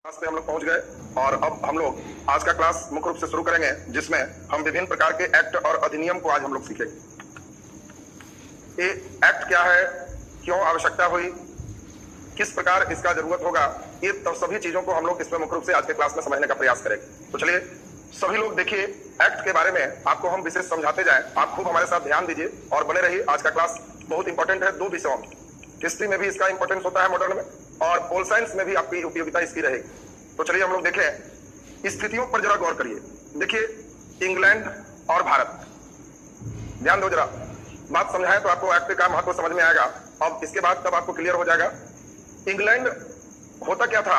Class पे हम लोग पहुंच गए और अब हम लोग आज का क्लास मुख्य रूप से शुरू करेंगे, जिसमें हम विभिन्न प्रकार के एक्ट और अधिनियम को आज हम लोग सीखेंगे। ये एक्ट क्या है, क्यों आवश्यकता हुई, किस प्रकार इसका जरूरत होगा, ये तो सभी चीजों को हम लोग इसमें मुख्य रूप से आज के क्लास में समझने का प्रयास करेंगे। तो चलिए सभी लोग देखिए, एक्ट के बारे में आपको हम विशेष समझाते जाएं। आप खूब हमारे साथ ध्यान दीजिए और बने रहिए। आज का क्लास बहुत इंपॉर्टेंट है, दो विषयों में। हिस्ट्री में भी इसका इंपॉर्टेंस होता है मॉडर्न में, और पोल साइंस में भी आपकी उपयोगिता इसकी रहेगी। तो चलिए हम लोग देखें, स्थितियों पर जरा गौर करिए। देखिए, इंग्लैंड और भारत, ध्यान दो जरा, बात समझाएं तो आपको एक्ट का महत्व समझ में आएगा। अब इसके बाद तब आपको क्लियर हो जाएगा। इंग्लैंड होता क्या था,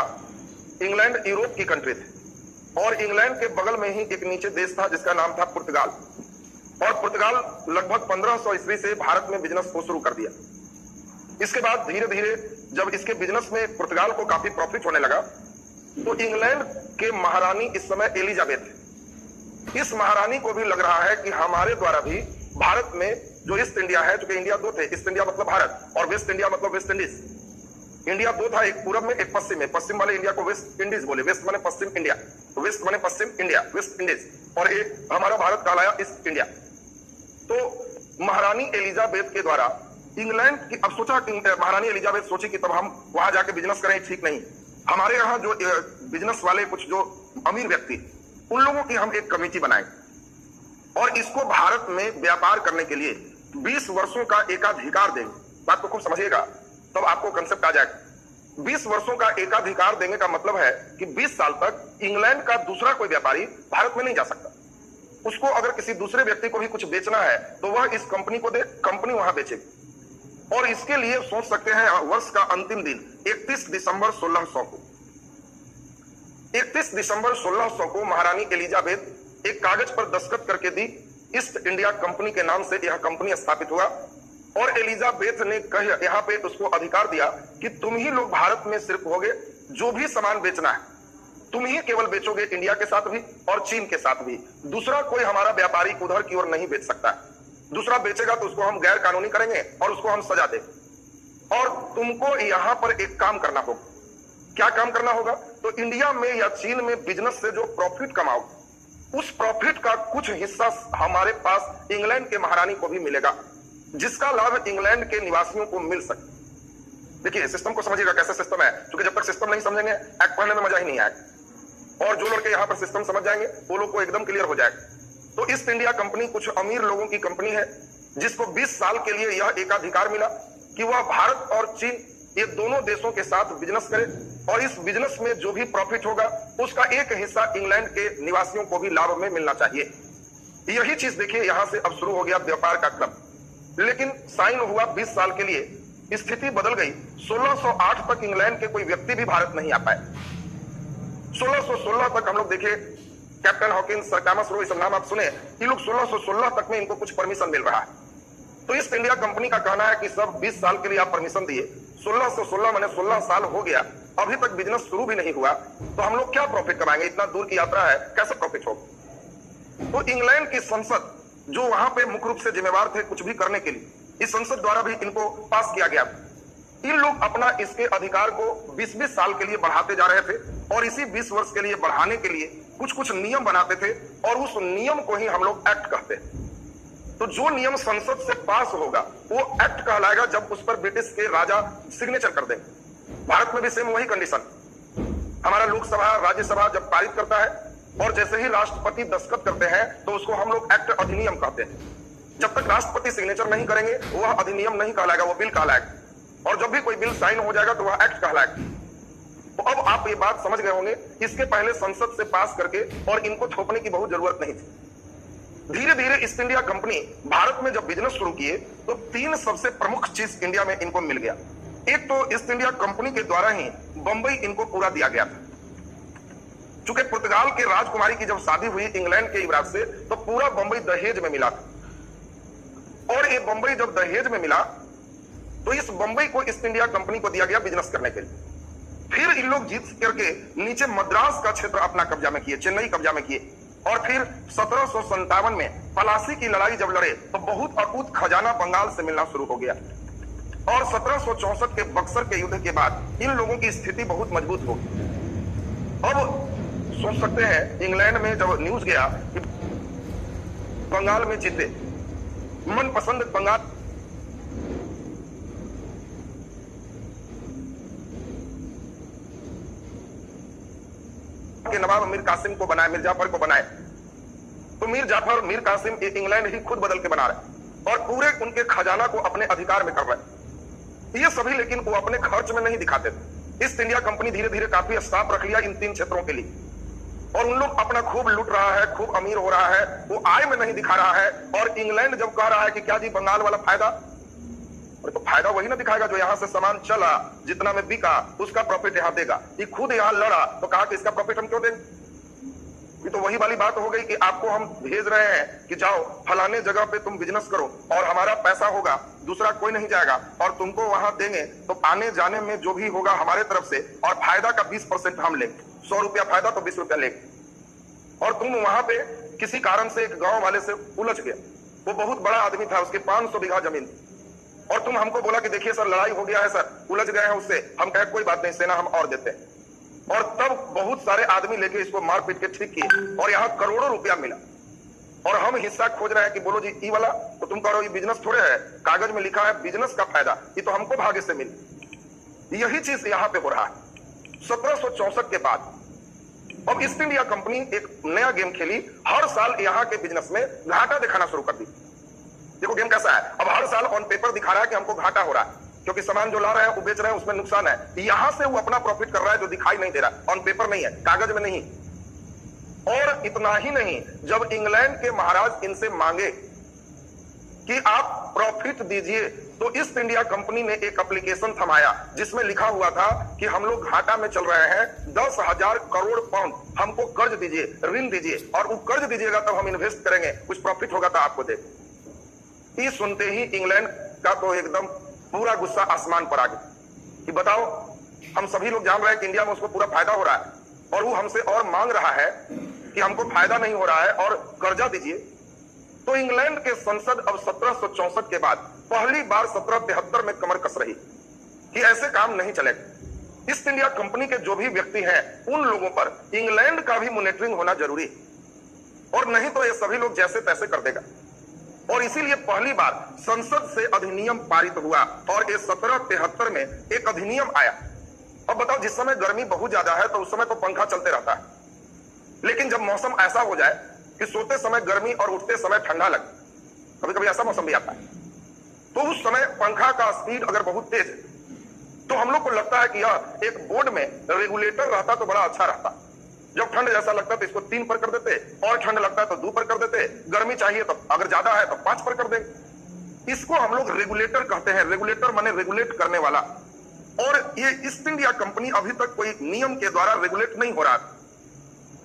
इंग्लैंड यूरोप की कंट्री थी और इंग्लैंड के बगल में ही एक नीचे देश था जिसका नाम था पुर्तगाल। और पुर्तगाल लगभग 1500 ईस्वी से भारत में बिजनेस को शुरू कर दिया। इसके बाद धीरे धीरे जब इसके बिजनेस में पुर्तगाल को काफी प्रॉफिट होने लगा, तो इंग्लैंड के महारानी इस समय एलिजाबेथ, इस महारानी को भी लग रहा है कि हमारे द्वारा भी भारत में जो ईस्ट इंडिया है, चूंकि इंडिया दो थे, ईस्ट इंडिया मतलब भारत और वेस्ट इंडिया मतलब वेस्ट इंडीज। इंडिया दो था, एक पूरब में एक पश्चिम में। पश्चिम वाले इंडिया को वेस्ट इंडीज बोले, वेस्ट माने पश्चिम इंडिया, वेस्ट माने पश्चिम इंडिया, वेस्ट इंडीज, और एक हमारा भारत कहलाया ईस्ट इंडिया। तो महारानी एलिजाबेथ के द्वारा इंग्लैंड की, अब सोचा कि महारानी एलिजाबेथ सोची कि तब हम वहां जाके बिजनेस करें, ठीक नहीं, हमारे यहाँ जो बिजनेस वाले कुछ जो अमीर व्यक्ति, उन लोगों की हम एक कमेटी बनाएं और इसको भारत में व्यापार करने के लिए 20 वर्षों का एकाधिकार देंगे। बात को खूब समझिएगा, तब आपको कंसेप्ट आ जाएगा। 20 वर्षों का एकाधिकार देने का मतलब है कि 20 साल तक इंग्लैंड का दूसरा कोई व्यापारी भारत में नहीं जा सकता। उसको अगर किसी दूसरे व्यक्ति को भी कुछ बेचना है तो वह इस कंपनी को दे, कंपनी वहां बेचेगी। और इसके लिए सोच सकते हैं वर्ष का अंतिम दिन 31 दिसंबर 1600 को, 31 दिसंबर 1600 को महारानी एलिजाबेथ एक कागज पर दस्तखत करके दी। ईस्ट इंडिया कंपनी के नाम से यह कंपनी स्थापित हुआ और एलिजाबेथ ने यहाँ पे उसको अधिकार दिया कि तुम ही लोग भारत में सिर्फ होगे, जो भी सामान बेचना है तुम ही केवल बेचोगे, इंडिया के साथ भी और चीन के साथ भी। दूसरा कोई हमारा व्यापारी उधर की ओर नहीं बेच सकता है। दूसरा बेचेगा तो उसको हम गैर कानूनी करेंगे और उसको हम सजा देंगे। और तुमको यहाँ पर एक काम करना होगा। क्या काम करना होगा? तो इंडिया में या चीन में बिजनेस से जो प्रॉफिट कमाओ, उस प्रॉफिट का कुछ हिस्सा हमारे पास इंग्लैंड के महारानी को भी मिलेगा, जिसका लाभ इंग्लैंड के निवासियों को मिल सके। देखिए, सिस्टम को समझिएगा कैसा सिस्टम है, क्योंकि जब तक सिस्टम नहीं समझेंगे एक्ट पढ़ने में मजा ही नहीं आएगा। और जो लड़के यहाँ पर सिस्टम समझ जाएंगे वो लोग को एकदम क्लियर हो जाएगा। तो ईस्ट इंडिया कंपनी कुछ अमीर लोगों की कंपनी है, जिसको 20 साल के लिए यह एकाधिकार मिला कि वह भारत और चीन ये दोनों देशों के साथ बिजनेस करे, और इस बिजनेस में जो भी प्रॉफिट होगा उसका एक हिस्सा इंग्लैंड के निवासियों को भी लाभ में मिलना चाहिए। यही चीज देखिए, यहां से अब शुरू हो गया व्यापार का क्रम। लेकिन साइन हुआ 20 साल के लिए, स्थिति बदल गई। 1608 तक इंग्लैंड के कोई व्यक्ति भी भारत नहीं आ पाए। 1616 तक हम लोग देखे, captain Hawkins, sir Thomas Roe, सब नाम आप सुने, ये लोग 1616 तक में इनको कुछ परमिशन मिल रहा है। तो ईस्ट इंडिया कंपनी का कहना है कि सब 20 साल के लिए आप परमिशन दिए, 1616 मैंने 16 साल हो गया, अभी तक बिजनेस शुरू भी नहीं हुआ, तो हम लोग क्या प्रॉफिट कमाएंगे? इतना दूर की यात्रा है, कैसे प्रॉफिट होगा? तो इंग्लैंड की संसद, जो वहां पे मुख्य रूप से जिम्मेवार थे कुछ भी करने के लिए, इस संसद द्वारा भी इनको पास किया गया। इन लोग अपना इसके अधिकार को 20-20 साल के लिए बढ़ाते जा रहे थे, और इसी 20 वर्ष के लिए बढ़ाने के लिए कुछ कुछ नियम बनाते थे, और उस नियम को ही हम लोग एक्ट कहते हैं। तो जो नियम संसद से पास होगा वो एक्ट कहलाएगा, जब उस पर ब्रिटिश के राजा सिग्नेचर कर देंगे। भारत में भी सेम वही कंडीशन। हमारा लोकसभा, राज्यसभा जब पारित करता है और जैसे ही राष्ट्रपति दस्तखत करते हैं तो उसको हम लोग एक्ट अधिनियम कहते हैं। जब तक राष्ट्रपति सिग्नेचर नहीं करेंगे वह अधिनियम नहीं कहलाएगा, वो बिल कहलाएगा। और जब भी कोई बिल साइन हो जाएगा तो वह एक्ट कहलाएगा। तो अब आप ये बात समझ गए होंगे, इसके पहले संसद से पास करके और इनको थोपने की बहुत जरूरत नहीं थी। धीरे धीरे ईस्ट इंडिया कंपनी भारत में जब बिजनेस शुरू किए तो 3 सबसे प्रमुख चीज इंडिया में इनको मिल गया। एक तो ईस्ट इंडिया कंपनी के द्वारा ही बंबई इनको पूरा दिया गया था। चूंकि पुर्तगाल के राजकुमारी की जब शादी हुई इंग्लैंड के युवराज से, तो पूरा बंबई दहेज में मिला था। और ये बंबई जब दहेज में मिला तो इस बंबई को ईस्ट इंडिया कंपनी को दिया गया बिजनेस करने के लिए। फिर इन लोग जीत करके नीचे मद्रास का क्षेत्र अपना कब्जा में किए, चेन्नई कब्जा में किए। और फिर 1757 में पलासी की लड़ाई जब लड़े तो बहुत अकूत खजाना बंगाल से मिलना शुरू हो गया। और 1764 के बक्सर के युद्ध के बाद इन लोगों की स्थिति बहुत मजबूत हो गई। सोच सकते हैं इंग्लैंड में जब न्यूज गया कि बंगाल में जीते, मनपसंद बंगाल के नवाब मीर कासिम को बनाए, मीर जाफर को बनाए, तो मीर जाफर मीर कासिम इंग्लैंड ही खुद बदल के बना रहे और पूरे उनके खजाना को अपने अधिकार में कर रहे। ये सभी लेकिन वो अपने खर्च में नहीं दिखाते थे। ईस्ट इंडिया कंपनी धीरे धीरे काफी स्टाफ रख लिया इन 3 क्षेत्रों के लिए और उन लोग अपना खूब लूट रहा है, खूब अमीर हो रहा है, वो आय में नहीं दिखा रहा है। और इंग्लैंड जब कह रहा है कि क्या जी बंगाल वाला फायदा, तो फायदा वही ना दिखाएगा जो यहां से सामान चला, जितना में बिका उसका प्रॉफिट यहां देगा। ये खुद यहां लड़ा तो कहा कि इसका प्रॉफिट हम क्यों देंगे। ये तो वही वाली बात हो गई कि आपको हम भेज रहे हैं कि जाओ फलाने जगह पे तुम बिजनेस करो और हमारा पैसा होगा, दूसरा कोई नहीं जाएगा और तुमको वहां देंगे, तो आने जाने में जो भी होगा हमारे तरफ से और फायदा का 20% हम लेंगे। 100 रुपया फायदा तो 20 रुपया लेंगे। और तुम वहां पे किसी कारण से एक गांव वाले से उलझ गया, वो बहुत बड़ा आदमी था, उसके 500 बीघा जमीन, और तुम हमको बोला कि देखिए सर लड़ाई हो गया है सर, उलझ गए हैं उससे। हम कहे कोई बात नहीं, सेना हम और देते हैं। और तब बहुत सारे आदमी लेके इसको मार पीट के ठीक किए और यहाँ करोड़ों रुपया मिला। और हम हिस्सा खोज रहे हैं कि बोलो जी ई वाला, तो तुम कह रहे हो ये बिजनेस थोड़े है, कागज में लिखा है बिजनेस का फायदा, ये तो हमको भाग्य से मिले। यही चीज यहाँ पे हो रहा है। 1764 के बाद अब ईस्ट इंडिया कंपनी एक नया गेम खेली, हर साल यहाँ के बिजनेस में घाटा दिखाना शुरू कर दी। देखो गेम कैसा है, अब हर साल ऑन पेपर दिखा रहा है कि हमको घाटा हो रहा है क्योंकि सामान जो ला रहे हैं वो बेच रहे हैं उसमें नुकसान है। यहां से वो अपना प्रॉफिट कर रहा है जो दिखाई नहीं दे रहा, ऑन पेपर नहीं है, कागज में नहीं। और इतना ही नहीं, जब इंग्लैंड के महाराज इनसे मांगे कि आप प्रॉफिट दीजिए, तो ईस्ट इंडिया कंपनी ने एक एप्लीकेशन थमाया जिसमें लिखा हुआ था कि हम लोग घाटा में चल रहे हैं, 10,000 करोड़ पाउंड हमको कर्ज दीजिए, ऋण दीजिए, और वो कर्ज दीजिएगा तब हम इन्वेस्ट करेंगे, कुछ प्रॉफिट होगा तो आपको दे। ये सुनते ही इंग्लैंड का तो एकदम पूरा गुस्सा आसमान पर आ गया कि बताओ, हम सभी लोग जान रहे हैं कि इंडिया में उसको पूरा फायदा हो रहा है और वो हमसे और मांग रहा है कि हमको फायदा नहीं हो रहा है और कर्जा दीजिए। तो इंग्लैंड के संसद अब 1764 के बाद पहली बार 1773 में कमर कस रही कि ऐसे काम नहीं चलेगा। ईस्ट इंडिया कंपनी के जो भी व्यक्ति हैं उन लोगों पर इंग्लैंड का भी मॉनिटरिंग होना जरूरी, और नहीं तो ये सभी लोग जैसे तैसे कर देगा। और इसीलिए पहली बार संसद से अधिनियम पारित हुआ और ये 1773 में एक अधिनियम आया। अब बताओ, जिस समय गर्मी बहुत ज्यादा है तो उस समय तो पंखा चलते रहता है, लेकिन जब मौसम ऐसा हो जाए कि सोते समय गर्मी और उठते समय ठंडा लगे, कभी कभी ऐसा मौसम भी आता है, तो उस समय पंखा का स्पीड अगर बहुत तेज है तो हम लोग को लगता है कि यह एक बोर्ड में रेगुलेटर रहता तो बड़ा अच्छा रहता। जब ठंड जैसा लगता है तो इसको 3 पर कर देते, और ठंड लगता है तो 2 पर कर देते, गर्मी चाहिए तो अगर ज्यादा है तो 5 पर कर देंगे। इसको हम लोग रेगुलेटर कहते हैं। रेगुलेटर माने रेगुलेट करने वाला। और ये ईस्ट इंडिया कंपनी अभी तक कोई नियम के द्वारा रेगुलेट नहीं हो रहा,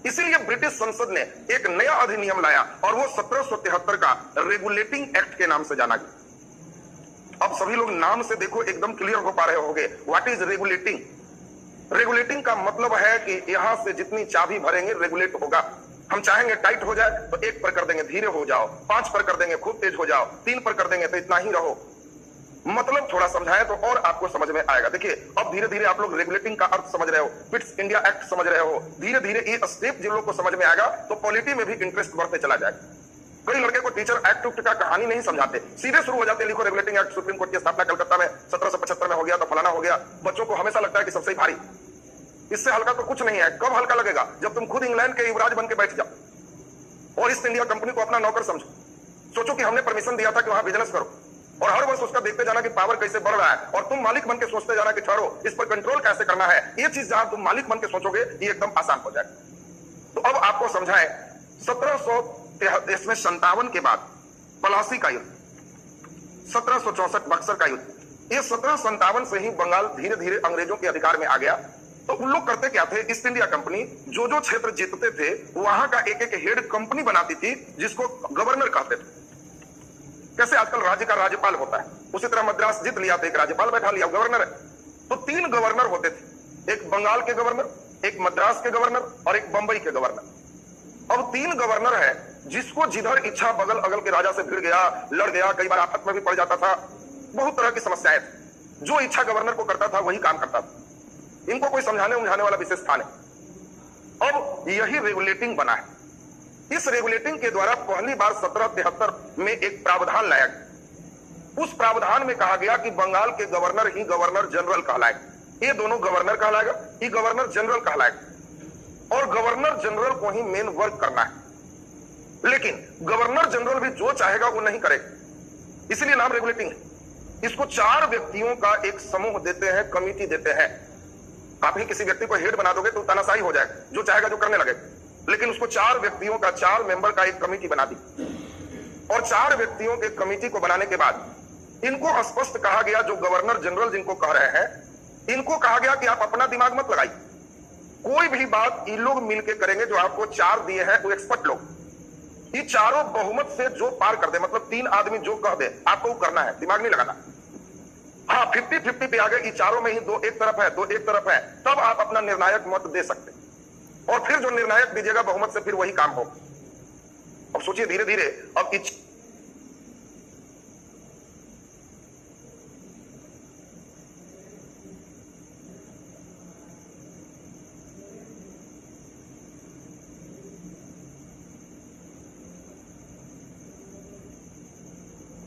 इसीलिए ब्रिटिश संसद ने एक नया अधिनियम लाया और वो 1773 का रेगुलेटिंग एक्ट के नाम से जाना गया। अब सभी लोग नाम से देखो एकदम क्लियर हो पा रहे होंगे, व्हाट इज रेगुलेटिंग। रेगुलेटिंग का मतलब है कि यहां से जितनी चाबी भरेंगे रेगुलेट होगा। हम चाहेंगे टाइट हो जाए तो 1 पर कर देंगे, धीरे हो जाओ, 5 पर कर देंगे, खूब तेज हो जाओ, 3 पर कर देंगे तो इतना ही रहो। मतलब थोड़ा समझाएं तो और आपको समझ में आएगा। देखिए अब धीरे धीरे आप लोग रेगुलेटिंग का अर्थ समझ रहे हो, पिट्स इंडिया एक्ट समझ रहे हो, धीरे धीरे ये स्टेप जिन लोग को समझ में आएगा तो पॉलिटी में भी इंटरेस्ट बढ़ते चला जाएगा। कई लड़के को टीचर एक्ट उक्ट का कहानी नहीं समझाते, सीधे शुरू हो जाते, लिखो रेगुलेटिंग एक्ट, सुप्रीम कोर्ट की स्थापना कलकत्ता में 1775 में हो गया तो फलाना हो गया। बच्चों को हमेशा लगता है कि सबसे भारी, इससे हल्का तो कुछ नहीं है। कब हल्का लगेगा? जब तुम खुद इंग्लैंड के युवराज बन के बैठ जाओ और ईस्ट इंडिया कंपनी को अपना नौकर समझो। सोचो कि हमने परमिशन दिया था कि वहां बिजनेस करो, और हर वर्ष उसका देखते जाना कि पावर कैसे बढ़ रहा है, और तुम मालिक बन के सोचते जाना कि ठहरो इस पर कंट्रोल कैसे करना है। ये चीज जहां तुम मालिक बन के सोचोगे ये एकदम आसान हो जाएगा। तो अब आपको समझाएं, 1757 के बाद पलासी का युद्ध, 1764 बक्सर का युद्ध, ये 1757 से ही बंगाल धीरे धीरे अंग्रेजों के अधिकार में आ गया। तो उन लोग करते क्या थे, ईस्ट इंडिया कंपनी जो जो क्षेत्र जीतते थे वहां का एक एक हेड कंपनी बनाती थी जिसको गवर्नर कहते थे। कैसे आजकल राज्य का राज्यपाल होता है, उसी तरह मद्रास जीत लिया तो एक राज्यपाल बैठा लिया, गवर्नर है। तो 3 गवर्नर होते थे, एक बंगाल के गवर्नर, एक मद्रास के गवर्नर और एक बंबई के गवर्नर। अब 3 गवर्नर है जिसको जिधर इच्छा बगल अगल के राजा से भिड़ गया, लड़ गया, कई बार आफत में भी पड़ जाता था, बहुत तरह की समस्याएं थी। जो इच्छा गवर्नर को करता था वही काम करता था, इनको कोई समझाने उमझाने वाला विशेष था नहीं। अब यही रेगुलेटिंग बना है। इस रेगुलेटिंग के द्वारा पहली बार 1773 में एक प्रावधान लाया गया। उस प्रावधान में कहा गया कि बंगाल के गवर्नर ही गवर्नर जनरल कहलाएगा। ये दोनों गवर्नर कहलाएगा, ये गवर्नर जनरल कहलाएगा और गवर्नर जनरल को ही मेन वर्क करना है। लेकिन गवर्नर जनरल भी जो चाहेगा वो नहीं करेगा, इसलिए नाम रेगुलेटिंग है। इसको 4 व्यक्तियों का एक समूह देते हैं, कमिटी देते हैं। आप ही किसी व्यक्ति को हेड बना दोगे तो तानाशाही हो जाएगा, जो चाहेगा जो करने लगेगा। लेकिन उसको 4 व्यक्तियों का, 4 मेंबर का एक कमिटी बना दी और 4 व्यक्तियों के कमिटी को बनाने के बाद इनको स्पष्ट कहा गया, जो गवर्नर जनरल जिनको कह रहे हैं, इनको कहा गया कि आप अपना दिमाग मत लगाइए, कोई भी बात ये लोग मिलकर करेंगे। जो आपको 4 दिए हैं वो एक्सपर्ट लोग, ये चारों बहुमत से जो पार कर दे, मतलब 3 आदमी जो कह दे आपको करना है, दिमाग नहीं लगाना। हाँ 50-50 पे आ गए, ये चारों में ही 2 एक तरफ है, 2 एक तरफ है, तब आप अपना निर्णायक मत दे सकते और फिर जो निर्णायक दीजिएगा बहुमत से, फिर वही काम हो। अब सोचिए धीरे धीरे अब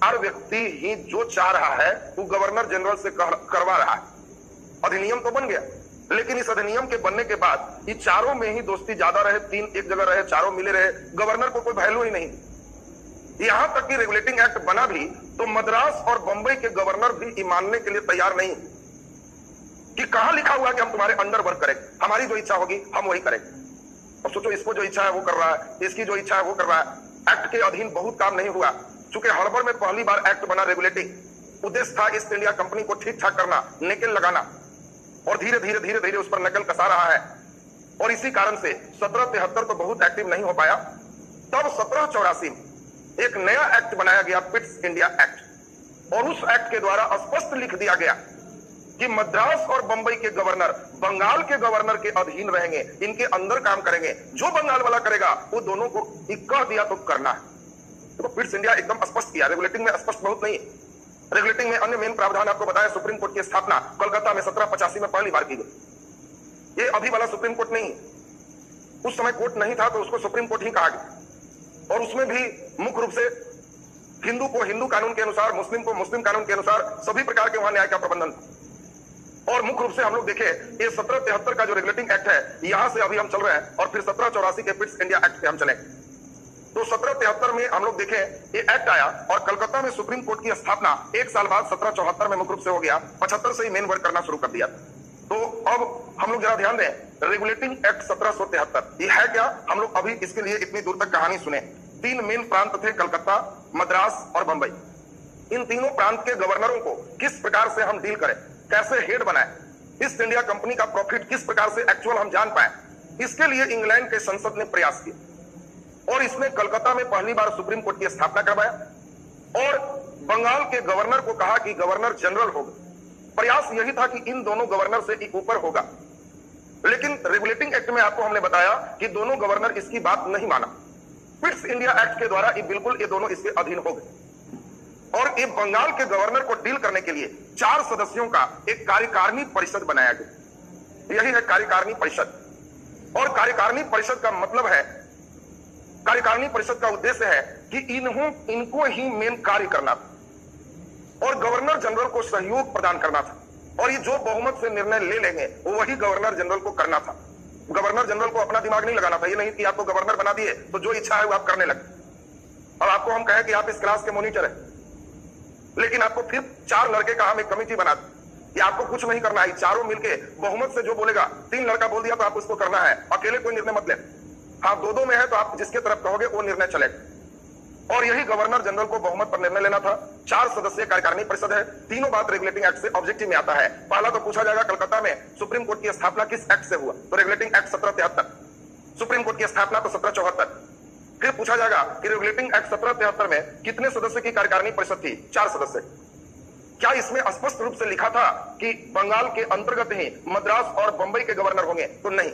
हर व्यक्ति ही जो चाह रहा है वो गवर्नर जनरल से करवा रहा है। अधिनियम तो बन गया, लेकिन इस अधिनियम के बनने के बाद ये चारों में ही दोस्ती ज्यादा रहे, 3 एक जगह रहे, चारों मिले रहे, गवर्नर को कोई वैल्यू ही नहीं। यहां तक कि रेगुलेटिंग एक्ट बना भी तो मद्रास और बंबई के गवर्नर भी ये मानने के लिए तैयार नहीं कि कहां लिखा हुआ कि हम तुम्हारे अंडर वर्क करेंगे, हमारी जो इच्छा होगी हम वही करेंगे। अब सोचो, इसको जो इच्छा है वो कर रहा है, इसकी जो इच्छा है वो कर रहा है। एक्ट के अधीन बहुत काम नहीं हुआ, चूंकि हड़बड़ में पहली बार एक्ट बना रेगुलेटिंग। उद्देश्य था ईस्ट इंडिया कंपनी को ठीक ठाक करना, नकेल लगाना, और धीरे धीरे उस पर नकल कसा रहा है। और इसी कारण से 1773 तो बहुत एक्टिव नहीं हो पाया। तब 1784 में एक नया एक्ट बनाया गया, पिट्स इंडिया एक्ट, और उस एक्ट के द्वारा स्पष्ट लिख दिया गया कि मद्रास और बंबई के गवर्नर बंगाल के गवर्नर के अधीन रहेंगे, इनके अंदर काम करेंगे, जो बंगाल वाला करेगा वो दोनों को कह दिया तो करना है। तो पिट्स इंडिया एकदम स्पष्ट किया। रेगुलेटिंग में स्पष्ट बहुत नहीं है। रेगुलेटिंग में अन्य मेन प्रावधान आपको बताया, सुप्रीम कोर्ट की स्थापना कोलकाता में 1785 में पहली बार की गई। ये अभी वाला सुप्रीम कोर्ट नहीं, उस समय कोर्ट नहीं था तो उसको सुप्रीम कोर्ट ही कहा गया। और उसमें भी मुख्य रूप से हिंदू को हिंदू कानून के अनुसार, मुस्लिम को मुस्लिम कानून के अनुसार, सभी प्रकार के वहां न्याय का प्रबंधन था। और मुख्य रूप से हम लोग देखें, ये 1773 का जो रेगुलेटिंग एक्ट है, यहां से अभी हम चल रहे हैं, और फिर 1784 के पिट्स इंडिया एक्ट पे हम चलेंगे। तो 1773 में हम लोग देखें ये एक्ट आया और कलकत्ता में सुप्रीम कोर्ट की स्थापना 1 साल बाद 1774 में मुख्य रूप से हो गया। 75 से ही मेन वर्क करना शुरू कर दिया। तो अब हम लोग जरा ध्यान दें, रेगुलेटिंग एक्ट 1773 ये है क्या, हम लोग अभी इसके लिए इतनी दूर तक कहानी सुने। 3 मेन प्रांत थे, कलकत्ता, मद्रास और बंबई। इन तीनों प्रांत के गवर्नरों को किस प्रकार से हम डील करें, कैसे हेड बनाए, ईस्ट इंडिया कंपनी का प्रॉफिट किस प्रकार से एक्चुअल हम जान पाए, इसके लिए इंग्लैंड के संसद ने प्रयास किया और इसने कलकत्ता में पहली बार सुप्रीम कोर्ट की स्थापना करवाया और बंगाल के गवर्नर को कहा कि गवर्नर जनरल होगा। प्रयास यही था कि इन दोनों गवर्नर से ऊपर होगा, लेकिन रेगुलेटिंग एक्ट में आपको हमने बताया कि दोनों गवर्नर इसकी बात नहीं माना। पिट्स इंडिया एक्ट के द्वारा ये बिल्कुल ये दोनों इसके अधीन हो गए और ये बंगाल के गवर्नर को डील करने के लिए 4 सदस्यों का एक कार्यकारिणी परिषद बनाया गया। यही है कार्यकारिणी परिषद। और कार्यकारिणी परिषद का मतलब है, कार्यकारिणी परिषद का उद्देश्य है कि इनको ही मेन कार्य करना था और गवर्नर जनरल को सहयोग प्रदान करना था। और ये जो बहुमत से निर्णय ले लेंगे वो वही गवर्नर जनरल को करना था। गवर्नर जनरल को अपना दिमाग नहीं लगाना था। ये नहीं कि आपको गवर्नर बना दिए तो जो इच्छा है वो आप करने लगे। और आपको हम कहें कि आप इस क्लास के मॉनिटर हैं, लेकिन आपको फिर 4 लड़के का हम एक कमेटी बना दी कि आपको कुछ नहीं करना है, चारों मिलके बहुमत से जो बोलेगा, 3 लड़का बोल दिया तो आप उसको करना है, अकेले कोई निर्णय मत ले। हाँ 2-2 में है तो आप जिसके तरफ कहोगे वो निर्णय चलेगा। और यही गवर्नर जनरल को बहुमत पर निर्णय लेना था। 4 सदस्यीय कार्यकारिणी परिषद है। तीनों बात रेगुलेटिंग एक्ट से ऑब्जेक्टिव में आता है। पहला तो पूछा जाएगा कलकत्ता में सुप्रीम कोर्ट की स्थापना किस एक्ट से हुआ, तो रेगुलेटिंग एक्ट 1773। सुप्रीम कोर्ट की स्थापना तो 1774। फिर पूछा जाएगा कि रेगुलेटिंग एक्ट 1773 में कितने सदस्य की कार्यकारिणी परिषद थी, 4 सदस्य। क्या इसमें स्पष्ट रूप से लिखा था कि बंगाल के अंतर्गत ही मद्रास और बंबई के गवर्नर होंगे, तो नहीं,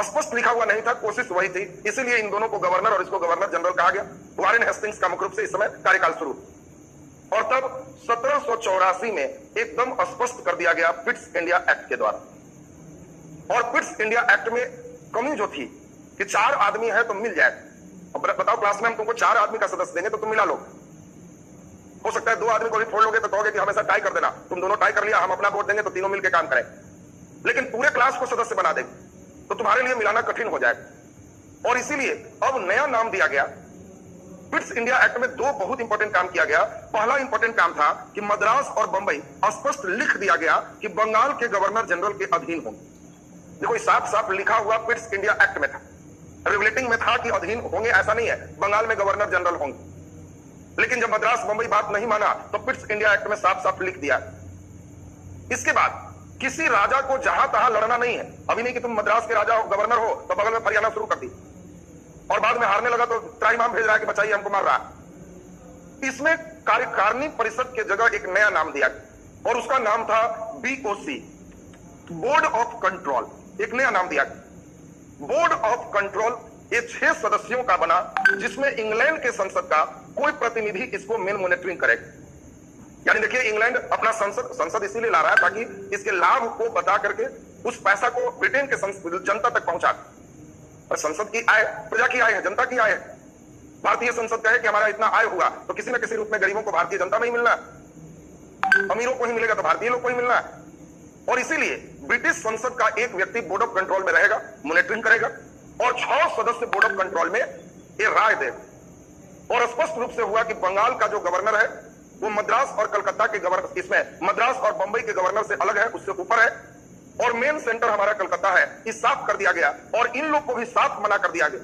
स्पष्ट लिखा हुआ नहीं था, कोशिश वही थी। इसीलिए इन दोनों को गवर्नर और इसको गवर्नर जनरल कहा गया। वारेन हेस्टिंग्स का मुख्य रूप से इस समय कार्यकाल शुरू। और तब 1784 में एकदम स्पष्ट कर दिया गया पिट्स इंडिया एक्ट के द्वारा। और पिट्स इंडिया एक्ट में कमी जो थी कि 4 आदमी है तो मिल जाए। अब बताओ क्लास में हम तुमको 4 आदमी का सदस्य देंगे तो तुम मिला लो। हो सकता है 2 आदमी को भी फोड़ लोगे तो कहोगे कि हमेशा टाई कर देना, तुम दोनों टाई कर लिया, हम अपना वोट देंगे तो तीनों मिलकर काम करें। लेकिन पूरे क्लास को सदस्य बना देंगे तो तुम्हारे लिए मिलाना कठिन हो जाएगा। और इसीलिए अब नया नाम दिया गया। पिट्स इंडिया एक्ट में 2 बहुत इंपॉर्टेंट काम किया गया। पहला इंपॉर्टेंट काम था कि मद्रास और बंबई स्पष्ट लिख दिया गया कि बंगाल के गवर्नर जनरल के अधीन होंगे। देखो साफ साफ लिखा हुआ पिट्स इंडिया एक्ट में था, रेगुलेटिंग में था कि अधीन होंगे, ऐसा नहीं है बंगाल में गवर्नर जनरल होंगे। लेकिन जब मद्रास बंबई बात नहीं माना तो पिट्स इंडिया एक्ट में साफ साफ लिख दिया। इसके बाद किसी राजा को जहां तहां लड़ना नहीं है। अभी नहीं कि तुम मद्रास के राजा हो, गवर्नर हो तो बगल में फरियाना शुरू कर दी और बाद में हारने लगा तो त्राईमाम भेज रहा है कि बचाइए हमको मार रहा है। इसमें कार्यकारिणी परिषद के जगह एक नया नाम दिया और उसका नाम था BOC, बोर्ड ऑफ कंट्रोल। एक नया नाम दिया बोर्ड ऑफ कंट्रोल। ये 6 सदस्यों का बना जिसमें इंग्लैंड के संसद का कोई प्रतिनिधि इसको मेन मॉनिटरिंग करेगा। यानी देखिए इंग्लैंड अपना संसद इसीलिए ला रहा है ताकि इसके लाभ को बता करके उस पैसा को ब्रिटेन के जनता तक पहुंचा। और संसद की आय प्रजा की आय है, जनता की आय है। भारतीय संसद कहे कि हमारा इतना आय हुआ तो किसी न किसी रूप में गरीबों को भारतीय जनता में ही मिलना, अमीरों को ही मिलेगा तो भारतीय लोग को ही मिलना है। और इसीलिए ब्रिटिश संसद का एक व्यक्ति बोर्ड ऑफ कंट्रोल में रहेगा, मॉनिटरिंग करेगा और 6 सदस्य बोर्ड ऑफ कंट्रोल में ये राय देगा। और स्पष्ट रूप से हुआ कि बंगाल का जो गवर्नर है वो मद्रास और कलकत्ता के गवर्नर, इसमें मद्रास और बंबई के गवर्नर से अलग है, उससे ऊपर है और मेन सेंटर हमारा कलकत्ता है। इस साफ कर दिया गया और इन लोग को भी साफ मना कर दिया गया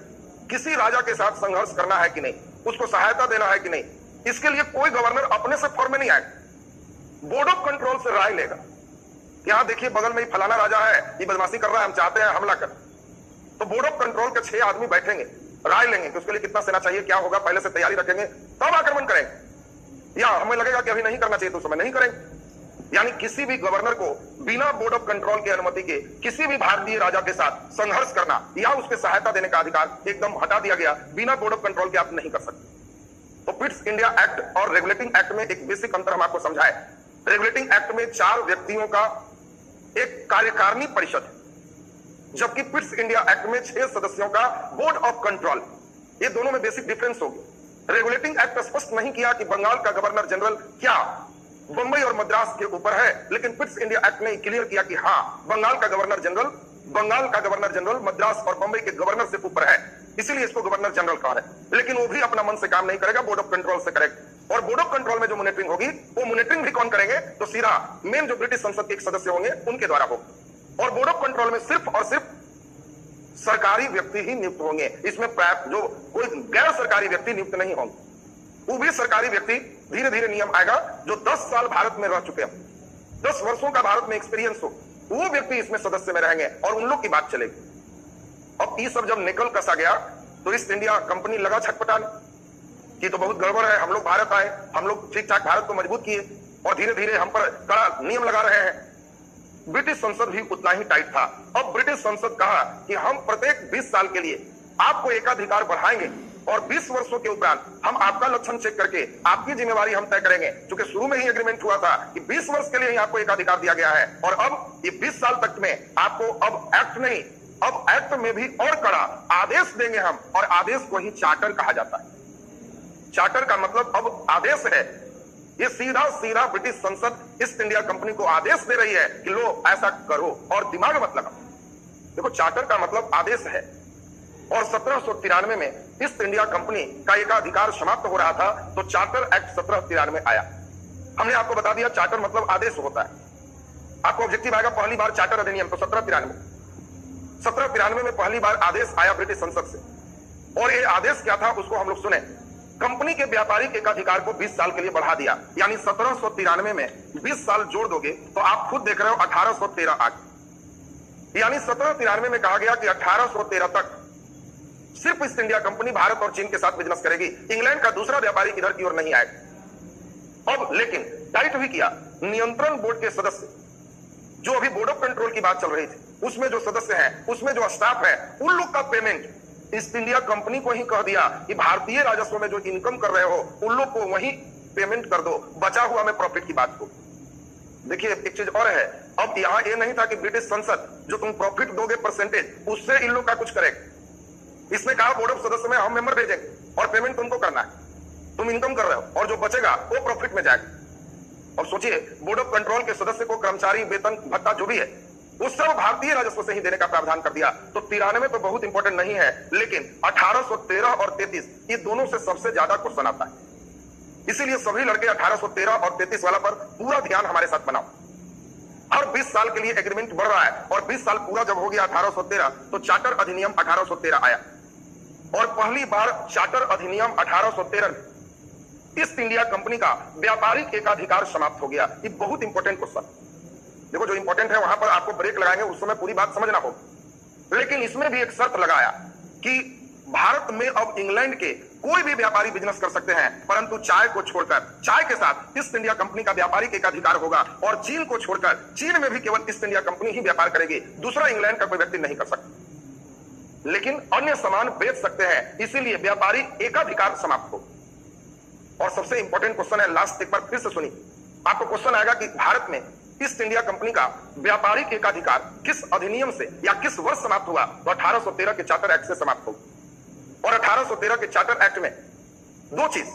किसी राजा के साथ संघर्ष करना है कि नहीं, उसको सहायता देना है कि नहीं। इसके लिए कोई गवर्नर अपने से फॉर्म में नहीं आएगा, बोर्ड ऑफ कंट्रोल से राय लेगा। यहां देखिए बगल में ही फलाना राजा है, ये बदमाशी कर रहा है, हम चाहते हैं हमला कर। तो बोर्ड ऑफ कंट्रोल के 6 आदमी बैठेंगे, राय लेंगे कि उसके लिए कितना सेना चाहिए, क्या होगा, पहले से तैयारी रखेंगे, तब आक्रमण करेंगे। या हमें लगेगा कि अभी नहीं करना चाहिए तो उस समय नहीं करेंगे। यानी किसी भी गवर्नर को बिना बोर्ड ऑफ कंट्रोल की अनुमति के किसी भी भारतीय राजा के साथ संघर्ष करना या उसके सहायता देने का अधिकार एकदम हटा दिया गया। बिना बोर्ड ऑफ कंट्रोल के आप नहीं कर सकते। तो पिट्स इंडिया एक्ट और रेगुलेटिंग एक्ट में एक बेसिक अंतर हम आपको समझाए। रेगुलेटिंग एक्ट में 4 व्यक्तियों का एक कार्यकारिणी परिषद है, जबकि पिट्स इंडिया एक्ट में 6 सदस्यों का बोर्ड ऑफ कंट्रोल। ये दोनों में बेसिक डिफरेंस होगी। रेगुलेटिंग एक्ट स्पष्ट नहीं किया कि बंगाल का गवर्नर जनरल क्या बंबई और मद्रास के ऊपर है, लेकिन पिट्स इंडिया एक्ट ने क्लियर किया कि हां बंगाल का गवर्नर जनरल मद्रास और बंबई के गवर्नर से ऊपर है, इसीलिए इसको गवर्नर जनरल कहा है। लेकिन वो भी अपना मन से काम नहीं करेगा, बोर्ड ऑफ कंट्रोल से करेगा। और बोर्ड ऑफ कंट्रोल में जो मॉनिटरिंग होगी वो मॉनिटरिंग भी कौन करेंगे तो सीधा मेन जो ब्रिटिश संसद के एक सदस्य होंगे उनके द्वारा होगा। और बोर्ड ऑफ कंट्रोल में सिर्फ और सिर्फ सरकारी व्यक्ति ही नियुक्त होंगे, इसमें जो कोई गैर सरकारी व्यक्ति नियुक्त नहीं होंगे। वो भी सरकारी व्यक्ति धीरे धीरे नियम आएगा जो 10 साल भारत में रह चुके हैं, 10 वर्षों का भारत में एक्सपीरियंस हो, वो व्यक्ति इसमें सदस्य में रहेंगे और उन लोग की बात चलेगी। अब ये सब जब निकल कसा गया तो ईस्ट इंडिया कंपनी लगा छटपटाने कि तो बहुत गड़बड़ है, हम लोग भारत आए, हम लोग ठीक ठाक भारत को मजबूत किए और धीरे धीरे हम पर कड़ा नियम लगा रहे हैं। ब्रिटिश संसद भी उतना ही टाइट था। अब ब्रिटिश संसद कहा कि हम प्रत्येक 20 साल के लिए आपको एकाधिकार बढ़ाएंगे और 20 वर्षों के उपरांत हम आपका लक्षण चेक करके आपकी जिम्मेवारी हम तय करेंगे। क्योंकि शुरू में ही एग्रीमेंट हुआ था कि 20 वर्ष के लिए ही आपको एकाधिकार दिया गया है और अब ये 20 साल तक में आपको अब एक्ट नहीं, अब एक्ट में भी और कड़ा आदेश देंगे हम, और आदेश को ही चार्टर कहा जाता है। चार्टर का मतलब अब आदेश है। ये सीधा सीधा ब्रिटिश संसद ईस्ट इंडिया कंपनी को आदेश दे रही है कि लो ऐसा करो और दिमाग मत लगाओ। देखो चार्टर का मतलब आदेश है। और 1793 में ईस्ट इंडिया कंपनी का एकाधिकार समाप्त हो रहा था तो चार्टर एक्ट 1793 में आया। हमने आपको बता दिया चार्टर मतलब आदेश होता है। आपको ऑब्जेक्टिव आएगा पहली बार चार्टर अधिनियम, तो 1793 में पहली बार आदेश आया ब्रिटिश संसद से। और ये आदेश क्या था उसको हम लोग सुने। कंपनी के व्यापारिक एकाधिकार को 20 साल के लिए बढ़ा दिया, यानी 1793 में 20 साल जोड़ दोगे तो आप खुद देख रहे हो 1813 आ गया। यानी 1793 में कहा गया कि 1813 तक सिर्फ ईस्ट इंडिया कंपनी भारत और चीन के साथ बिजनेस करेगी, इंग्लैंड का दूसरा व्यापारी इधर की ओर नहीं आएगा। अब लेकिन टाइट भी किया, नियंत्रण बोर्ड के सदस्य जो अभी बोर्ड ऑफ कंट्रोल की बात चल रही थी उसमें जो सदस्य हैं, उसमें जो स्टाफ है, उन लोग का पेमेंट ईस्ट इंडिया कंपनी को ही कह दिया कि भारतीय राजस्व में जो इनकम कर रहे हो उन लोग को वही पेमेंट कर दो, बचा हुआ में प्रॉफिट की बात को। देखिए एक चीज और है, अब यहां ये नहीं था कि ब्रिटिश संसद जो तुम प्रॉफिट दोगे परसेंटेज उससे इन लोग का कुछ करेगा। इसने कहा बोर्ड ऑफ सदस्य में हम मेंबर भेजेंगे और पेमेंट तुमको करना है, तुम इनकम कर रहे हो और जो बचेगा वो प्रॉफिट में जाएगा। और सोचिए बोर्ड ऑफ कंट्रोल के सदस्य को कर्मचारी वेतन भत्ता जो भी है वो सब भारतीय राजस्व से ही देने का प्रावधान कर दिया। तो 93 तो बहुत इंपॉर्टेंट नहीं है, लेकिन 1813 और 33 ये दोनों से सबसे ज्यादा क्वेश्चन आता है। इसीलिए सभी लड़के 1813 और 33 वाला पर पूरा ध्यान हमारे साथ बनाओ। हर 20 साल के लिए एग्रीमेंट बढ़ रहा है और 20 साल पूरा जब हो गया 1813 तो चार्टर अधिनियम 1813 आया और पहली बार चार्टर अधिनियम 1813 में ईस्ट इंडिया कंपनी का व्यापारिक एकाधिकार समाप्त हो गया। ये बहुत इंपॉर्टेंट क्वेश्चन देखो, जो इंपॉर्टेंट है वहां पर आपको ब्रेक लगाएंगे, उस समय पूरी बात समझना होगा। लेकिन इसमें भी एक शर्त लगाया कि भारत में अब इंग्लैंड के कोई भी व्यापारी बिजनेस कर सकते हैं, परंतु चाय को छोड़कर, चाय के साथ ईस्ट इंडिया कंपनी का व्यापारिक एकाधिकार होगा और चीन को छोड़कर चीन में भी केवल ईस्ट इंडिया कंपनी ही व्यापार करेगी, दूसरा इंग्लैंड का कोई व्यक्ति नहीं कर सकता। लेकिन अन्य सामान बेच सकते हैं, इसीलिए व्यापारी एकाधिकार समाप्त हो। और सबसे इंपॉर्टेंट क्वेश्चन है, लास्ट एक बार फिर से सुनिए, आपको क्वेश्चन आएगा कि भारत में ईस्ट इंडिया कंपनी का व्यापारिक एकाधिकार किस अधिनियम से या किस वर्ष समाप्त हुआ? तो 1813 के चार्टर एक्ट से समाप्त होगा। और 1813 के चार्टर एक्ट में दो चीज,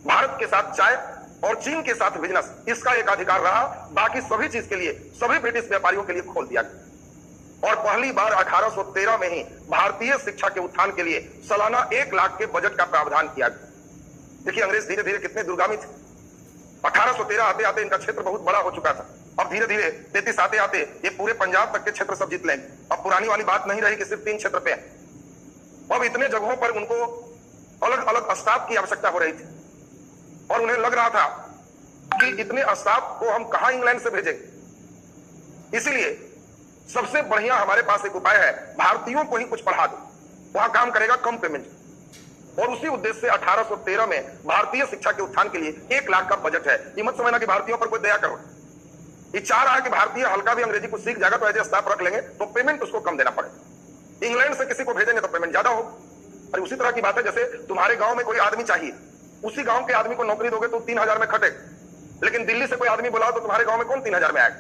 भारत के साथ चाय और चीन के साथ बिजनेस, इसका एकाधिकार रहा, बाकी सभी चीज के लिए सभी ब्रिटिश व्यापारियों के लिए खोल दिया गया। और पहली बार 1813 में ही भारतीय शिक्षा के उत्थान के लिए सालाना 1 लाख के बजट का प्रावधान किया गया। देखिए अंग्रेज धीरे धीरे कितने दुर्गामी थे। 1813 आते आते इनका क्षेत्र बहुत बड़ा हो चुका था। अब धीरे धीरे 33 आते आते ये पूरे पंजाब तक के क्षेत्र सब जीत लेंगे। अब पुरानी वाली बात नहीं रही कि सिर्फ 3 क्षेत्र पे है। अब इतने जगहों पर उनको अलग अलग स्टाफ की आवश्यकता हो रही थी और उन्हें लग रहा था कि इतने स्टाफ को हम कहां इंग्लैंड से भेजेंगे। इसीलिए सबसे बढ़िया हमारे पास एक उपाय है, भारतीयों को ही कुछ पढ़ा दो, वहां काम करेगा कम पेमेंट। और उसी उद्देश्य से 1813 में भारतीय शिक्षा के उत्थान के लिए 1 लाख का बजट है। ये मत समझना कि भारतीयों पर कोई दया करो, ये चाह रहा है कि भारतीय हल्का भी अंग्रेजी को सीख जाएगा तो ऐसे स्टाफ रख लेंगे तो पेमेंट उसको कम देना पड़ेगा। इंग्लैंड से किसी को भेजेंगे तो पेमेंट ज्यादा हो। और उसी तरह की बात है, जैसे तुम्हारे गांव में कोई आदमी चाहिए, उसी गांव के आदमी को नौकरी दोगे तो 3000 में खटे, लेकिन दिल्ली से कोई आदमी बुलाओ तो तुम्हारे गांव में कौन 3000 में आएगा,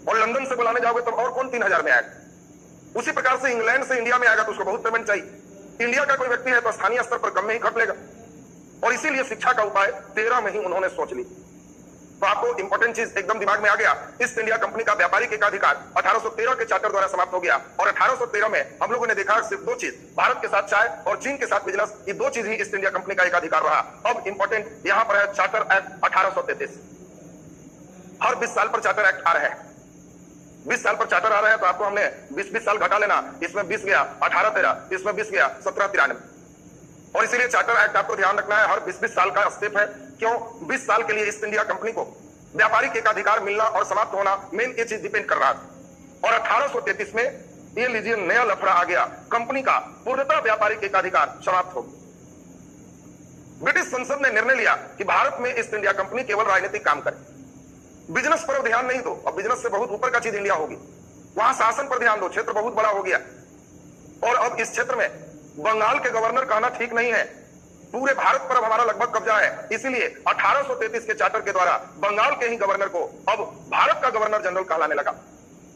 और लंदन से बुलाने जाओगे तो और कौन 3000 में आएगा। उसी प्रकार से इंग्लैंड से इंडिया में आएगा तो उसको बहुत पेमेंट चाहिए। इंडिया का कोई व्यक्ति है तो स्थानीय स्तर पर कम में ही खट लेगा। और इसीलिए शिक्षा का उपाय 13 में ही उन्होंने सोच ली। तो आपको इंपॉर्टेंट चीज एकदम दिमाग में आ गया, ईस्ट इंडिया कंपनी का व्यापारिक एकाधिकार 1813 के चार्टर द्वारा समाप्त हो गया। और 1813 में हम लोगों ने देखा सिर्फ 2 चीज, भारत के साथ चाय और चीन के साथ बिजनेस, ये 2 चीज ही ईस्ट इंडिया कंपनी का एकाधिकार रहा। अब इंपॉर्टेंट यहां पर है चार्टर एक्ट 1833। हर 20 साल पर चार्टर एक्ट आ रहे हैं। 20 साल पर चार्टर आ रहे हैं तो आपको हमने 20-20 साल घटा लेना, इसमें 20 गया 1813, इसमें 20 गया 1793। और इसीलिए चार्टर एक्ट आपको ध्यान रखना है, हर 20-20 साल का स्टेप है। क्यों? 20 साल के लिए ईस्ट इंडिया कंपनी को व्यापारिक एकाधिकार मिलना और समाप्त होना, मेन ये चीज डिपेंड कर रहा था। और 1833 में ये लीजिए नया लफड़ा आ गया, कंपनी का पूर्णतः व्यापारिक एकाधिकार समाप्त हो गया। ब्रिटिश संसद ने निर्णय लिया कि भारत में ईस्ट इंडिया कंपनी केवल राजनीतिक काम करे, बिजनेस पर ध्यान नहीं दो। अब बिजनेस से बहुत ऊपर का चीज इंडिया होगी, वहां शासन पर ध्यान दो, क्षेत्र बहुत बड़ा हो गया। और अब इस क्षेत्र में बंगाल के गवर्नर कहना ठीक नहीं है, पूरे भारत पर अब हमारा लगभग कब्जा है। इसीलिए 1833 के चार्टर के द्वारा बंगाल के ही गवर्नर को अब भारत का गवर्नर जनरल कहलाने लगा।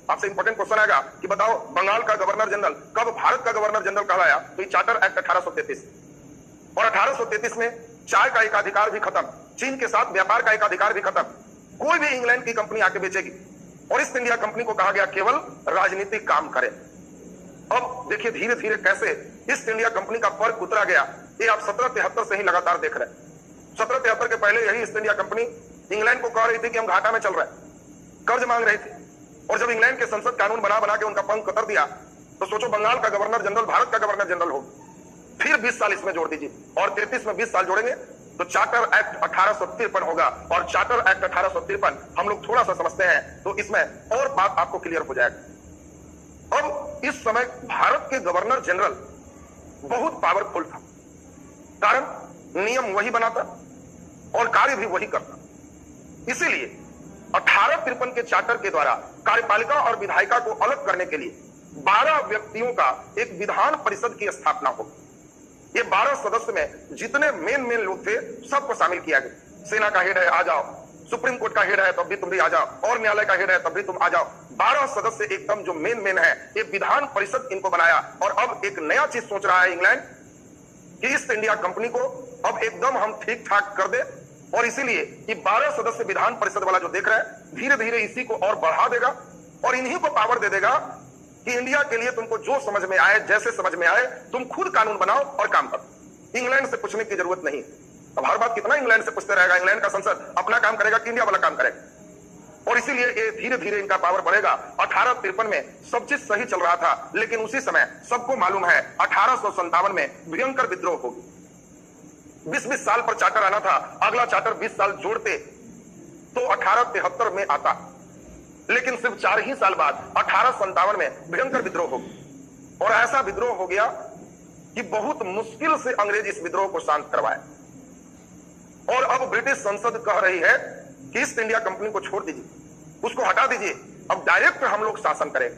आपसे इंपॉर्टेंट क्वेश्चन आएगा कि बताओ बंगाल का गवर्नर जनरल कब भारत का गवर्नर जनरल कहलाया? तो ये चार्टर एक्ट 1833। और 1833 में चाय का एकाधिकार भी खत्म, चीन के साथ व्यापार का एकाधिकार भी खत्म, कोई भी इंग्लैंड की कंपनी आके बेचेगी। और ईस्ट इंडिया कंपनी को कहा गया केवल राजनीतिक काम करे। अब देखिए धीरे धीरे कैसे ईस्ट इंडिया कंपनी का फर्क उतरा गया, ये आप 1773 से ही लगातार देख रहे हैं। 1773 के पहले यही ईस्ट इंडिया कंपनी इंग्लैंड को कह रही थी कि हम घाटा में चल रहे हैं, कर्ज मांग रही थी। और जब इंग्लैंड के संसद कानून बना बना के उनका पंख कतर दिया तो सोचो बंगाल का गवर्नर जनरल भारत का गवर्नर जनरल हो। फिर 20 साल इसमें जोड़ दीजिए और 33 में 20 साल जोड़ेंगे तो चार्टर एक्ट 1853 होगा। और चार्टर एक्ट 1853 हम लोग थोड़ा सा समझते हैं तो इसमें और बात आपको क्लियर हो जाएगा। अब इस समय भारत के गवर्नर जनरल बहुत पावरफुल था, कारण नियम वही बनाता और कार्य भी वही करता। इसीलिए 1853 के चार्टर के द्वारा कार्यपालिका और विधायिका को अलग करने के लिए 12 व्यक्तियों का एक विधान परिषद की स्थापना होगी। ये 12 सदस्य में जितने मेन लोग थे सबको शामिल किया गया। सेना का हेड है आ जाओ, सुप्रीम कोर्ट का हेड है तब भी तुम भी आ जाओ, और न्यायालय का हेड है तब भी तुम आ जाओ। 12 सदस्य एकदम जो मेन है, एक विधान परिषद इनको बनाया। और अब एक नया चीज सोच रहा है इंग्लैंड कि ईस्ट इंडिया कंपनी को अब एकदम हम ठीक ठाक कर दे, और इसीलिए कि 12 सदस्य विधान परिषद वाला जो देख रहे हैं, धीरे धीरे इसी को और बढ़ा देगा और इन्हीं को पावर दे देगा कि इंडिया के लिए तुमको जो समझ में आए, जैसे समझ में आए, तुम खुद कानून बनाओ और काम करो। इंग्लैंड से पूछने की जरूरत नहीं। अब हर बात कितना इंग्लैंड से पूछते रहेगा? इंग्लैंड का संसद अपना काम करेगा कि इंडिया वाला काम करेगा? और इसीलिए ये धीरे धीरे इनका पावर बढ़ेगा। 1853 में सब चीज सही चल रहा था, लेकिन उसी समय सबको मालूम है 1857 में भयंकर विद्रोह होगी। 20-20 साल पर चार्टर आना था, अगला चार्टर 20 साल जोड़ते तो 1873 में आता, लेकिन सिर्फ 4 ही साल बाद 1857 में भयंकर विद्रोह होगी। और ऐसा विद्रोह हो गया कि बहुत मुश्किल से अंग्रेज इस विद्रोह को शांत करवाए। और अब ब्रिटिश संसद कह रही है कि ईस्ट इंडिया कंपनी को छोड़ दीजिए, उसको हटा दीजिए, अब डायरेक्ट हम लोग शासन करें,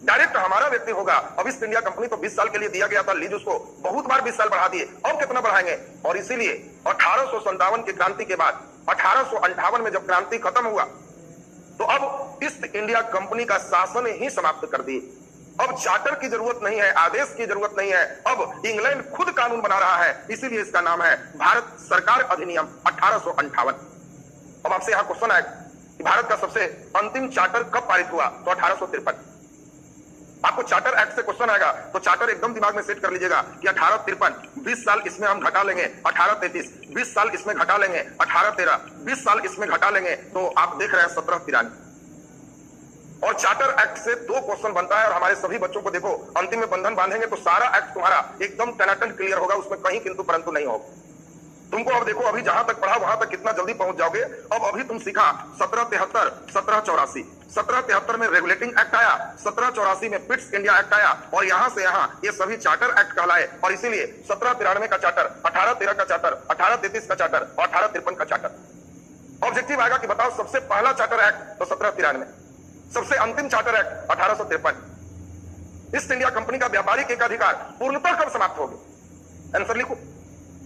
डायरेक्ट हमारा व्यक्ति होगा। अब ईस्ट इंडिया कंपनी तो 20 साल के लिए दिया गया था लीज, उसको बहुत बार 20 साल बढ़ा दिए, अब कितना बढ़ाएंगे? और इसीलिए 1857 की क्रांति के बाद 1858 में जब क्रांति खत्म हुआ तो अब ईस्ट इंडिया कंपनी का शासन ही समाप्त कर दिए। अब चार्टर की जरूरत नहीं है, आदेश की जरूरत नहीं है, अब इंग्लैंड खुद कानून बना रहा है। इसीलिए इसका नाम है भारत सरकार अधिनियम 1858। अब आपसे यहां क्वेश्चन है कि भारत का सबसे अंतिम चार्टर कब पारित हुआ? तो 1853। आपको चार्टर एक्ट से क्वेश्चन आएगा तो चार्टर एकदम दिमाग में सेट कर लीजिएगा कि 1853, 20 साल इसमें हम घटा लेंगे 1833, 20 साल इसमें घटा लेंगे 1813, 20 साल इसमें घटा लेंगे तो आप देख रहे हैं 1793। और चार्टर एक्ट से 2 क्वेश्चन बनता है। और हमारे सभी बच्चों को देखो, अंतिम में बंधन बांधेंगे तो सारा एक्ट तुम्हारा एकदम टनाटन क्लियर होगा, उसमें कहीं किंतु परंतु नहीं होगा। तुमको अब देखो, अभी जहां तक पढ़ा वहां तक कितना जल्दी पहुंच जाओगे। अब अभी तुम सीखा 1773, 1784, 1773 में रेगुलेटिंग एक्ट आया, 1784 में पिट्स इंडिया एक्ट आया, और यहां से यहां ये सभी चार्टर एक्ट कहलाए। और इसीलिए 1793 का चार्टर, 1813 का चार्टर, 1833 का चार्टर और 1853 का चार्टर। ऑब्जेक्टिव आएगा कि बताओ सबसे पहला चार्टर एक्ट तो 1793, सबसे अंतिम charter act 1853। East India company का व्यापारिक एकाधिकार पूर्णतः कब समाप्त हो गया? आंसर लिखो।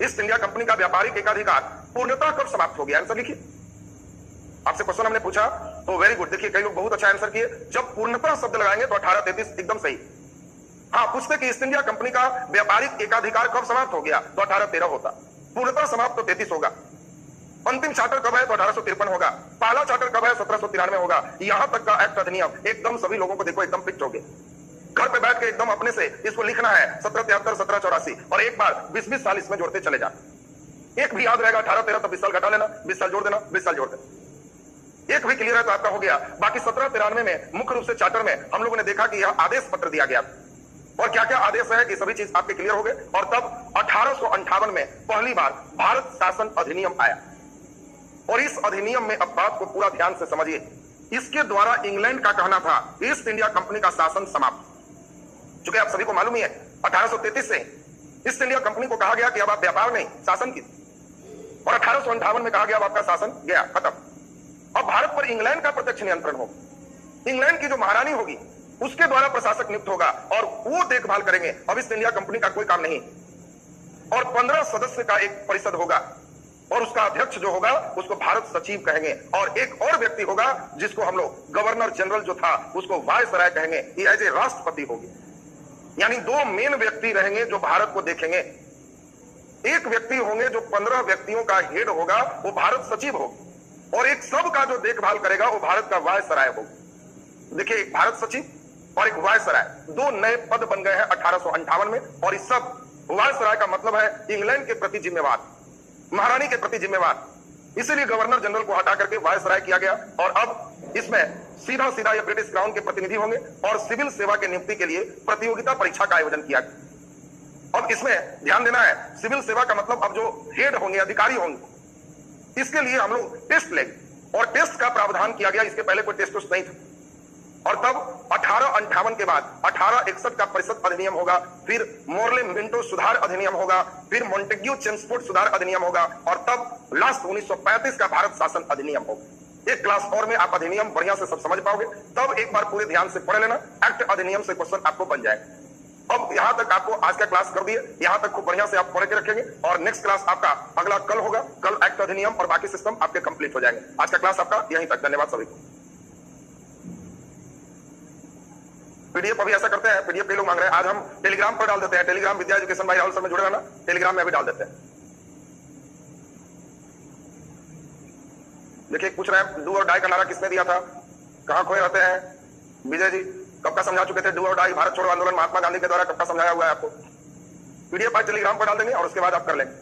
ईस्ट इंडिया कंपनी का व्यापारिक एकाधिकार पूर्णतः कब समाप्त हो गया? आंसर लिखिए। आपसे क्वेश्चन हमने पूछा तो वेरी गुड, देखिए कई लोग बहुत अच्छा आंसर किए। जब पूर्णतः शब्द लगाएंगे तो 1833 एकदम सही। हाँ, पूछते कि ईस्ट इंडिया कंपनी का व्यापारिक एकाधिकार कब समाप्त हो गया तो 1813 होता। पूर्णतः समाप्त तो 33 होगा। अंतिम चार्टर कब है तो 1853 होगा। पहला चार्टर कब है? 1793 होगा। यहां तक का एक्ट अधिनियम एकदम सभी लोगों को देखो एकदम फिट हो गया। घर पे बैठ के एकदम अपने से इसको लिखना है 1773, 1784 और एक बार 20-20 साल इसमें जोड़ते चले जाना। एक भी याद रहेगा 1813 तो 20 साल घटा लेना, 20 साल जोड़ देना, 20 साल जोड़ देना। एक भी क्लियर है तो आपका हो गया। बाकी 1793 में मुख्य रूप से चार्टर में हम लोगों ने देखा कि यह आदेश पत्र दिया गया और क्या क्या आदेश है कि सभी चीज आपके क्लियर हो गए। और तब 1858 में पहली बार भारत शासन अधिनियम आया। और इस अधिनियम में अब बात को पूरा ध्यान से समझिए। इसके द्वारा इंग्लैंड का कहना था ईस्ट इंडिया कंपनी का शासन समाप्त। चूंकि आप सभी को मालूम ही है 1833 से ईस्ट इंडिया कंपनी को कहा गया कि अब आप व्यापार नहीं शासन की, और 1858 में कहा गया अब आपका शासन गया, खत्म। अब भारत पर इंग्लैंड का प्रत्यक्ष नियंत्रण होगा। इंग्लैंड की जो महारानी होगी उसके द्वारा प्रशासक नियुक्त होगा और वो देखभाल करेंगे। अब ईस्ट इंडिया कंपनी का कोई काम नहीं। और 15 सदस्य का एक परिषद होगा और उसका अध्यक्ष जो होगा उसको भारत सचिव कहेंगे। और एक और व्यक्ति होगा जिसको हम लोग गवर्नर जनरल जो था उसको वायसराय कहेंगे। ये एज ए राष्ट्रपति होगी। यानी 2 मेन व्यक्ति रहेंगे जो भारत को देखेंगे। एक व्यक्ति होंगे जो 15 व्यक्तियों का हेड होगा, वो भारत सचिव होगा, और एक सब का जो देखभाल करेगा वो भारत का वायसराय होगा। देखिए, एक भारत सचिव और एक वायसराय, 2 नए पद बन गए हैं 1858 में। और इस सब वायसराय का मतलब है इंग्लैंड के प्रति जिम्मेवार, महारानी के प्रति जिम्मेवार। इसीलिए गवर्नर जनरल को हटा करके वायसराय किया गया। और अब इसमें सीधा सीधा ये ब्रिटिश क्राउन के प्रतिनिधि होंगे और सिविल सेवा के नियुक्ति के लिए प्रतियोगिता परीक्षा का आयोजन किया गया। अब इसमें ध्यान देना है, सिविल सेवा का मतलब अब जो हेड होंगे, अधिकारी होंगे, इसके लिए हम लोग टेस्ट लेंगे और टेस्ट का प्रावधान किया गया। इसके पहले कोई टेस्ट नहीं था। और तब 1858 के बाद 1861 का परिषद अधिनियम होगा, फिर मोरले मिंटो सुधार अधिनियम होगा, फिर मॉन्टेग्यू चेम्सफोर्ड सुधार अधिनियम होगा, और तब लास्ट 1935 का भारत शासन अधिनियम होगा। एक क्लास और में आप अधिनियम बढ़िया से सब समझ पाओगे। तब एक बार पूरे ध्यान से पढ़ लेना, एक्ट अधिनियम से क्वेश्चन आपको बन जाएगा। अब यहां तक आपको आज का क्लास कर दिए, यहां तक खूब बढ़िया से आप पढ़ के रखेंगे। और नेक्स्ट क्लास आपका अगला कल होगा। कल एक्ट अधिनियम और बाकी सिस्टम आपके कंप्लीट हो जाएंगे। आज का क्लास आपका यहीं तक। धन्यवाद सभी को। पीडीएफ अभी ऐसा करते हैं, पीडीएफ कई लोग मांग रहे हैं, आज हम टेलीग्राम पर डाल देते हैं। टेलीग्राम विद्या एजुकेशन भाई राहुल सर में जुड़े रहना, टेलीग्राम में भी डाल देते हैं। देखिए पूछ रहे हैं डू और डाई का नारा किसने दिया था, कहां खोए रहते हैं विजय जी, कब का समझा चुके थे डू और डाई, भारत छोड़ो आंदोलन महात्मा गांधी के द्वारा कब का समझाया हुआ है आपको। पीडीएफ आज टेलीग्राम पर डाल देंगे और उसके बाद आप कर लेंगे।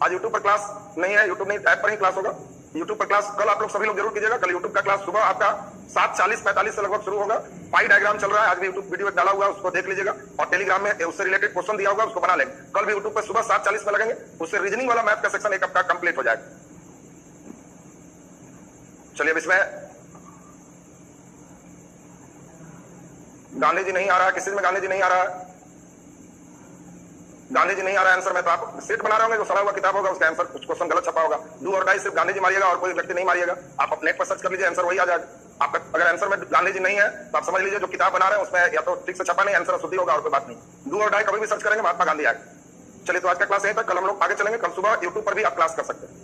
आज यूट्यूब पर क्लास नहीं है, यूट्यूब नहीं, ऐप पर ही क्लास होगा। यूट्यूब पर क्लास कल आप लोग सभी लोग जरूर कीजिएगा। कल यूट्यूब का क्लास सुबह आपका 7:40-45 से लगभग शुरू होगा। पाई डायग्राम चल रहा है, आज भी यूट्यूब वीडियो डाला हुआ है, उसको देख लीजिएगा। और टेलीग्राम में उससे रिलेटेड क्वेश्चन दिया होगा, उसको बना लेंगे। कल भी यूट्यूब पर सुबह 7:40 में लगेंगे, उससे रीजनिंग वाला मैथ का सेक्शन एक आपका कंप्लीट हो जाएगा। चलिए अब इसमें गांधी जी नहीं आ रहा है, किसी में गांधी जी नहीं आ रहा है, गांधी जी नहीं आ रहा है आंसर में, तो आप सेट बना रहे होंगे, जो सड़ा हुआ किताब होगा उसका आंसर कुछ क्वेश्चन गलत छपा होगा। डू और डाई सिर्फ गांधी जी मारिएगा और कोई व्यक्ति नहीं मारिएगा। आप नेट पर सर्च कर लीजिए, आंसर वही आ जाएगा। आपका अगर आंसर में गांधी जी नहीं है तो आप समझ लीजिए जो किताब बना रहे हैं उसमें या तो ठीक से छपा नहीं, आंसर अशुद्धि होगा और कोई बात नहीं। डू और डाई कभी भी सर्च करेंगे महात्मा गांधी आएगा। चलिए तो आज का क्लास यहीं तक, कल हम लोग आगे चलेंगे। कल सुबह यूट्यूब पर भी आप क्लास कर सकते हैं।